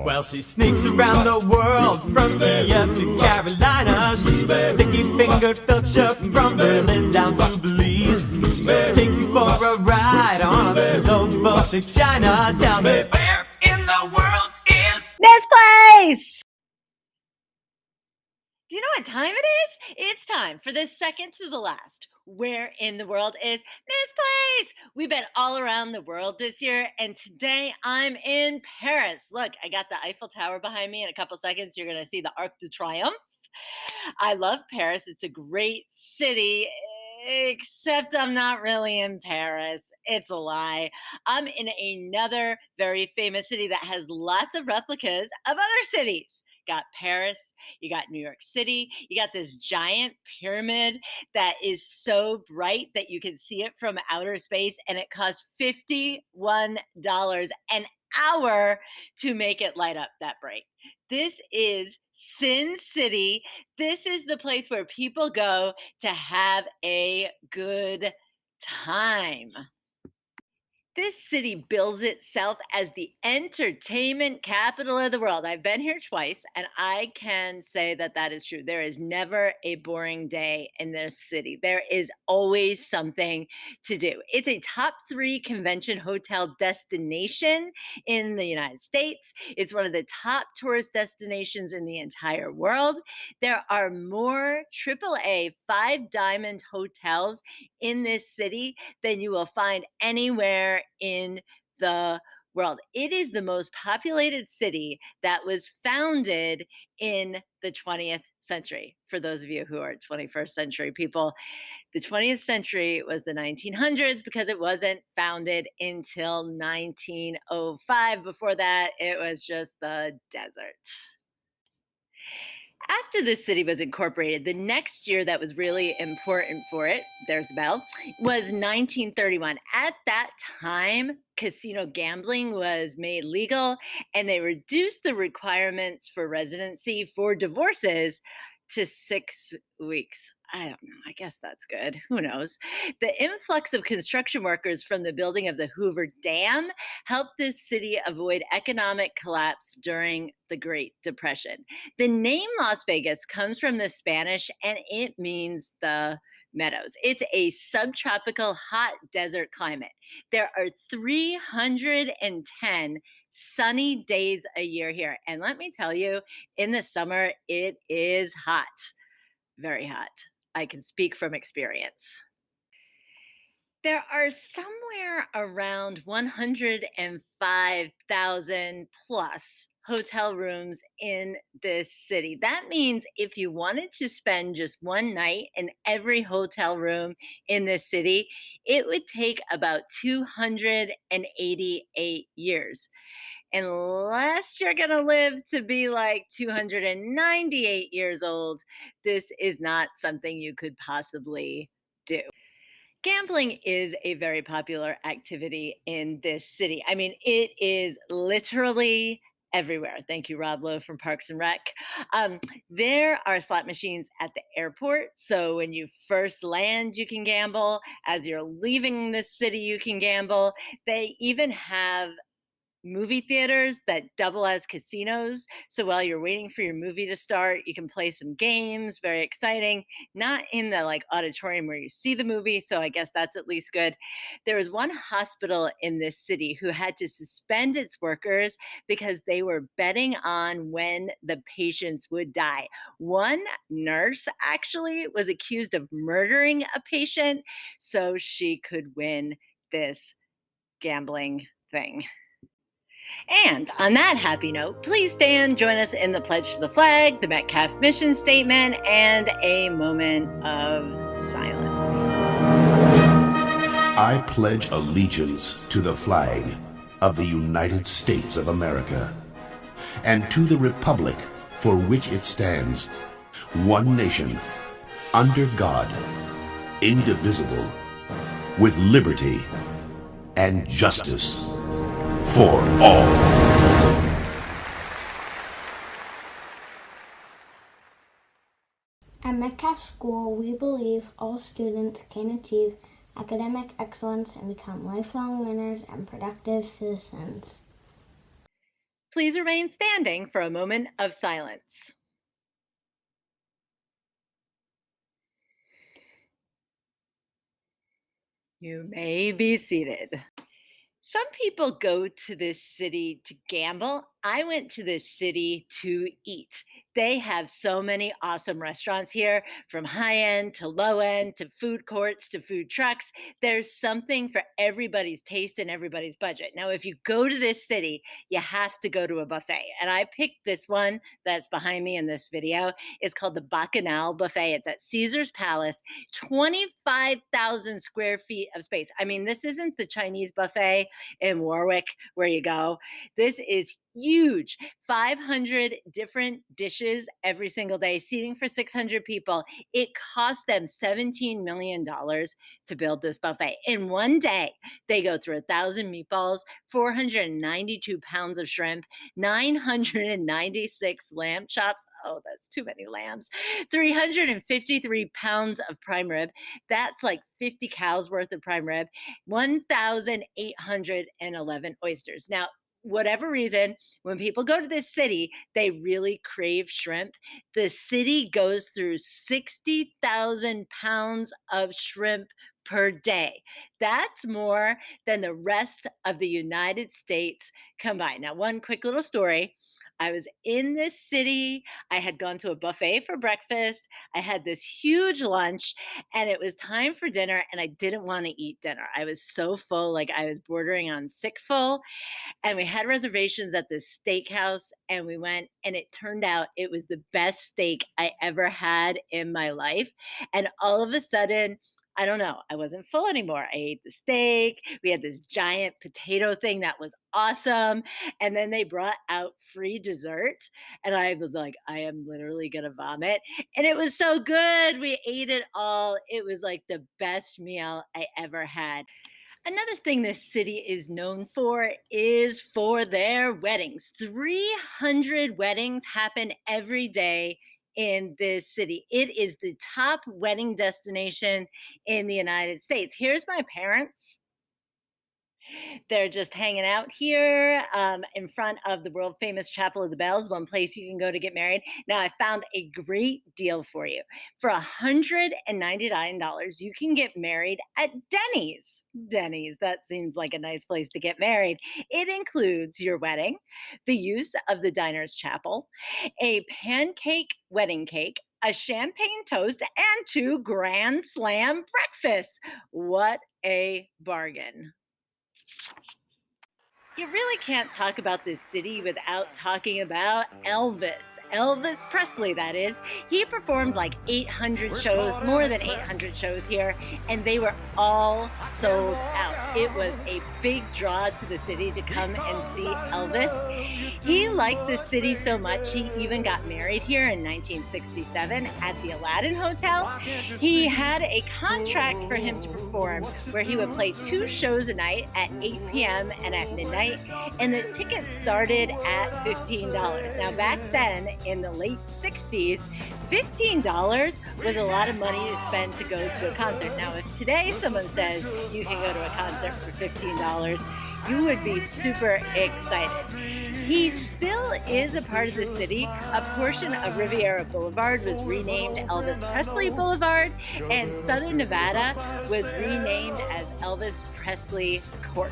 Well, she sneaks around the world from Kiev to Carolina. She's a sticky-fingered filcher from Berlin down to Belize. She'll take you for a ride on a slow boat to China. Tell me, where in the world is this place? Do you know what time it is? It's time for the second to the last. Where in the world is this place? We've been all around the world this year, and today I'm in Paris. Look, I got the Eiffel Tower behind me. In a couple seconds, you're going to see the Arc de Triomphe. I love Paris. It's a great city, except I'm not really in Paris. It's a lie. I'm in another very famous city that has lots of replicas of other cities. Got Paris, you got New York City, you got this giant pyramid that is so bright that you can see it from outer space, and it costs $51 an hour to make it light up that bright. This is Sin City. This is the place where people go to have a good time. This city bills itself as the entertainment capital of the world. I've been here twice, and I can say that that is true. There is never a boring day in this city. There is always something to do. It's a top 3 convention hotel destination in the United States. It's one of the top tourist destinations in the entire world. There are more AAA 5-diamond hotels in this city than you will find anywhere in the world. It is the most populated city that was founded in the 20th century. For those of you who are 21st century people, the 20th century was the 1900s because it wasn't founded until 1905. Before that, it was just the desert. After this city was incorporated, the next year that was really important for it, there's the bell, was 1931. At that time, casino gambling was made legal, and they reduced the requirements for residency for divorces to 6 weeks. I don't know. I guess that's good. Who knows? The influx of construction workers from the building of the Hoover Dam helped this city avoid economic collapse during the Great Depression. The name Las Vegas comes from the Spanish, and it means the meadows. It's a subtropical hot desert climate. There are 310 sunny days a year here. And let me tell you, in the summer, it is hot. Very hot. I can speak from experience. There are somewhere around 105,000 plus hotel rooms in this city. That means if you wanted to spend just one night in every hotel room in this city, it would take about 288 years. Unless you're going to live to be like 298 years old, this is not something you could possibly do. Gambling is a very popular activity in this city. I mean, it is literally everywhere. Thank you, Rob Lowe from Parks and Rec. There are slot machines at the airport. So when you first land, you can gamble. As you're leaving the city, you can gamble. They even have movie theaters that double as casinos. So while you're waiting for your movie to start, you can play some games. Very exciting. Not in the auditorium where you see the movie. So I guess that's at least good. There was one hospital in this city who had to suspend its workers because they were betting on when the patients would die. One nurse actually was accused of murdering a patient so she could win this gambling thing. And on that happy note, please stand, join us in the Pledge to the Flag, the Metcalf mission statement, and a moment of silence. I pledge allegiance to the flag of the United States of America and to the republic for which it stands, one nation, under God, indivisible, with liberty and justice for all. A Metcalf School, we believe all students can achieve academic excellence and become lifelong learners and productive citizens. Please remain standing for a moment of silence. You may be seated. Some people go to this city to gamble. I went to this city to eat. They have so many awesome restaurants here, from high end to low end to food courts to food trucks. There's something for everybody's taste and everybody's budget. Now, if you go to this city, you have to go to a buffet. And I picked this one that's behind me in this video. It's called the Bacchanal Buffet. It's at Caesar's Palace, 25,000 square feet of space. I mean, this isn't the Chinese buffet in Warwick where you go. This is huge. 500 different dishes every single day, seating for 600 people. It cost them $17 million to build this buffet. In one day, they go through 1,000 meatballs, 492 pounds of shrimp, 996 lamb chops. Oh, that's too many lambs. 353 pounds of prime rib. That's like 50 cows worth of prime rib. 1,811 oysters. Now, whatever reason, when people go to this city, they really crave shrimp. The city goes through 60,000 pounds of shrimp per day. That's more than the rest of the United States combined. Now, one quick little story. I was in this city. I had gone to a buffet for breakfast. I had this huge lunch, and it was time for dinner, and I didn't want to eat dinner. I was so full, like I was bordering on sick full. And we had reservations at this steakhouse, and we went, and it turned out it was the best steak I ever had in my life. And all of a sudden, I don't know, I wasn't full anymore. I ate the steak. We had this giant potato thing that was awesome. And then they brought out free dessert. And I was like, I am literally going to vomit. And it was so good. We ate it all. It was like the best meal I ever had. Another thing this city is known for is for their weddings. 300 weddings happen every day in this city. It is the top wedding destination in the United States. Here's my parents. They're just hanging out here in front of the world famous Chapel of the Bells, one place you can go to get married. Now, I found a great deal for you. For $199, you can get married at Denny's. Denny's, that seems like a nice place to get married. It includes your wedding, the use of the diner's chapel, a pancake wedding cake, a champagne toast, and 2 Grand Slam breakfasts. What a bargain. You really can't talk about this city without talking about Elvis. Elvis Presley, that is. He performed like 800 shows, more than 800 shows here, and they were all sold out. It was a big draw to the city to come and see Elvis. He liked the city so much, he even got married here in 1967 at the Aladdin Hotel. He had a contract for him to perform where he would play 2 shows a night at 8 p.m. and at midnight. And the tickets started at $15. Now, back then in the late 60s, $15 was a lot of money to spend to go to a concert. Now, if today someone says you can go to a concert for $15, you would be super excited. He still is a part of the city. A portion of Riviera Boulevard was renamed Elvis Presley Boulevard, and Southern Nevada was renamed as Elvis Presley Court.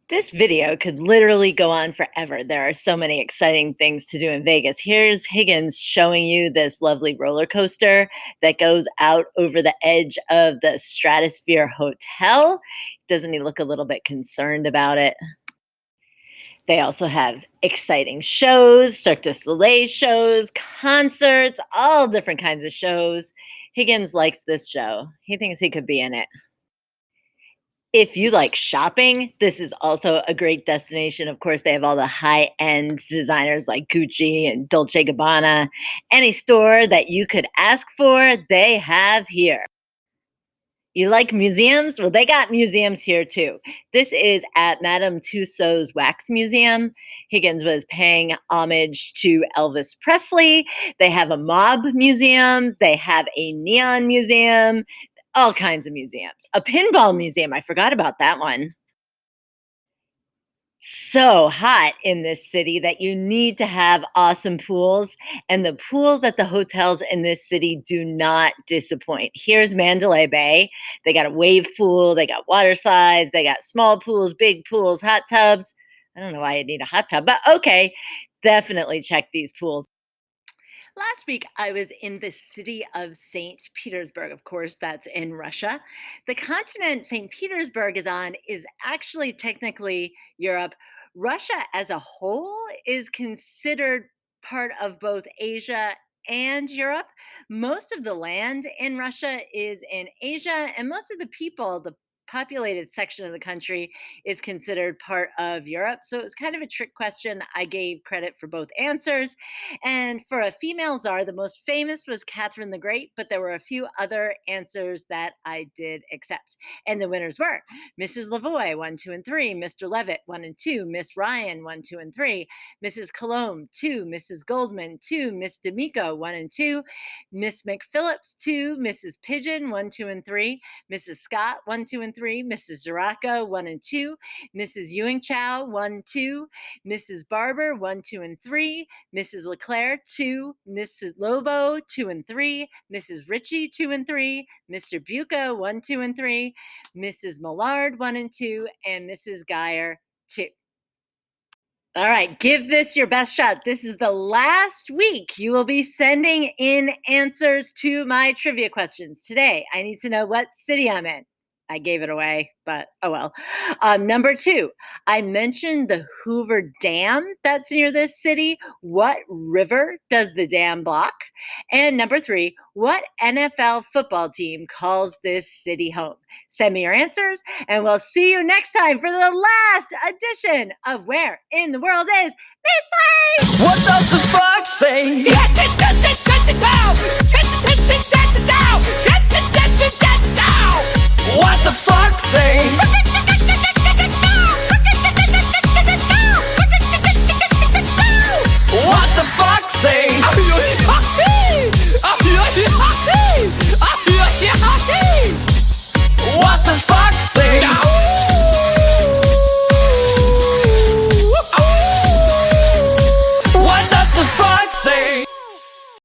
This video could literally go on forever. There are so many exciting things to do in Vegas. Here's Higgins showing you this lovely roller coaster that goes out over the edge of the Stratosphere Hotel. Doesn't he look a little bit concerned about it? They also have exciting shows, Cirque du Soleil shows, concerts, all different kinds of shows. Higgins likes this show. He thinks he could be in it. If you like shopping, this is also a great destination. Of course, they have all the high-end designers like Gucci and Dolce & Gabbana. Any store that you could ask for, they have here. You like museums? Well, they got museums here too. This is at Madame Tussauds Wax Museum. Higgins was paying homage to Elvis Presley. They have a mob museum. They have a neon museum, all kinds of museums. A pinball museum. I forgot about that one. So hot in this city that you need to have awesome pools, and the pools at the hotels in this city do not disappoint. Here's Mandalay Bay. They got a wave pool, they got water slides, they got small pools, big pools, hot tubs. I don't know why I need a hot tub, but okay. Definitely check these pools. Last week, I was in the city of St. Petersburg. Of course, that's in Russia. The continent St. Petersburg is on is actually technically Europe. Russia as a whole is considered part of both Asia and Europe. Most of the land in Russia is in Asia, and most of the people, the populated section of the country, is considered part of Europe. So it was kind of a trick question. I gave credit for both answers. And for a female czar, the most famous was Catherine the Great, but there were a few other answers that I did accept. And the winners were Mrs. Lavoie, 1, 2, and 3, Mr. Levitt, 1 and 2, Miss Ryan, 1, 2, and 3, Mrs. Colomb, 2, Mrs. Goldman, 2, Miss D'Amico, 1 and 2, Miss McPhillips, 2, Mrs. Pigeon, 1, 2, and 3, Mrs. Scott, 1, 2, and 3, Mrs. Zaraco, 1 and 2, Mrs. Ewing Chow, 1, 2, Mrs. Barber, 1, 2, and 3, Mrs. Leclerc, 2, Mrs. Lobo, 2 and 3, Mrs. Ritchie, 2 and 3, Mr. Buca, 1, 2, and 3, Mrs. Millard, 1 and 2, and Mrs. Geyer, 2. All right, give this your best shot. This is the last week you will be sending in answers to my trivia questions. Today, I need to know what city I'm in. I gave it away, but oh well. Number 2, I mentioned the Hoover Dam that's near this city. What river does the dam block? And number 3, what NFL football team calls this city home? Send me your answers, and we'll see you next time for the last edition of Where in the World is Miss Place? What does the fox say? Yes, it does say